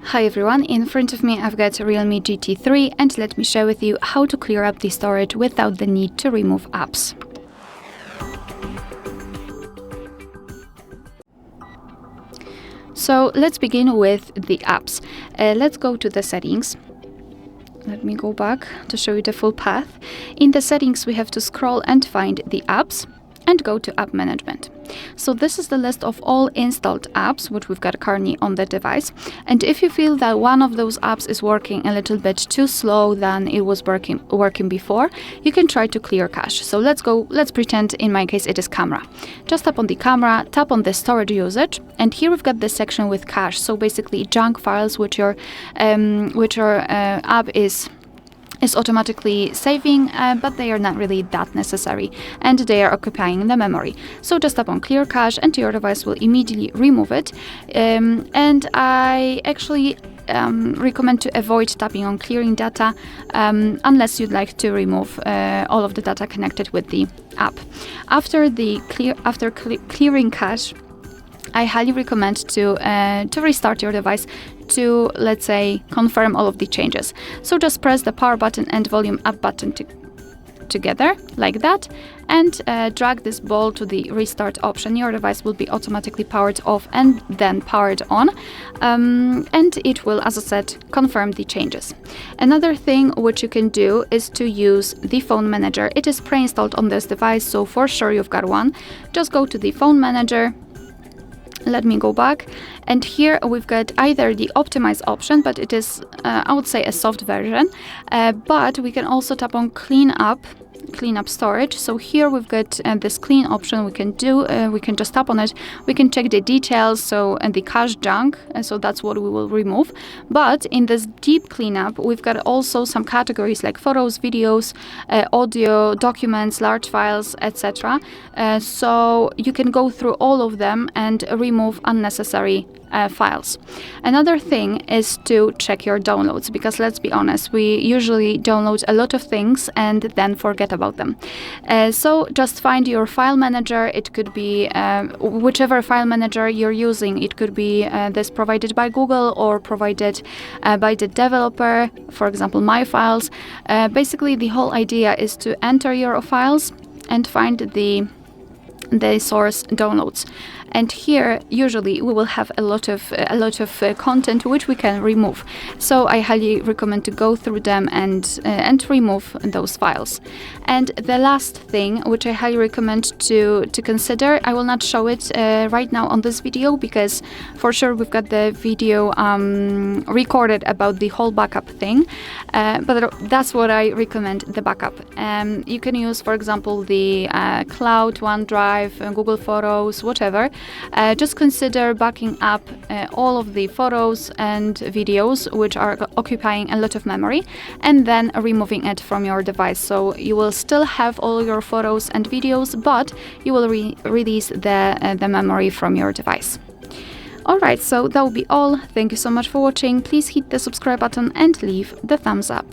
Hi everyone, in front of me I've got REALME GT3 and let me share with you how to clear up the storage without the need to remove apps. So let's begin with the apps. Let's go to the settings. Let me go back to show you the full path. In the settings we have to scroll and find the apps and go to app management. So this is the list of all installed apps which we've got currently on the device, and if you feel that one of those apps is working a little bit too slow than it was working before, you can try to clear cache. So let's pretend in my case it is camera. Just tap on the camera, tap on the storage usage, and here we've got this section with cache, so basically junk files which your app is automatically saving, but they are not really that necessary and they are occupying the memory. So just tap on clear cache and your device will immediately remove it. And I actually recommend to avoid tapping on clearing data unless you'd like to remove all of the data connected with the app. After clearing cache, I highly recommend to restart your device to, let's say, confirm all of the changes. So just press the power button and volume up button together like that, and drag this ball to the restart option. Your device will be automatically powered off and then powered on, and it will, as I said, confirm the changes. Another thing which you can do is to use the phone manager. It is pre-installed on this device, so for sure you've got one. Just go to the phone manager. Let me go back, and here we've got either the optimize option, but it is I would say a soft version, but we can also tap on clean up storage. So here we've got this clean option. We can just tap on it, we can check the details, and the cache junk, so that's what we will remove. But in this deep cleanup we've got also some categories like photos, videos, audio, documents, large files, etc. So you can go through all of them and remove unnecessary files. Another thing is to check your downloads, because let's be honest, we usually download a lot of things and then forget about them. So just find your file manager. It could be whichever file manager you're using. It could be this provided by Google or provided by the developer, for example My Files. Basically the whole idea is to enter your files and find the source downloads, and here usually we will have a lot of content which we can remove. So I highly recommend to go through them and remove those files. And the last thing which I highly recommend to consider, I will not show it right now on this video, because for sure we've got the video recorded about the whole backup thing, but that's what I recommend, the backup. You can use, for example, the cloud, OneDrive, Google Photos, whatever. Just consider backing up all of the photos and videos which are occupying a lot of memory, and then removing it from your device. So you will still have all your photos and videos, but you will release the memory from your device. Alright, so that will be all. Thank you so much for watching. Please hit the subscribe button and leave the thumbs up.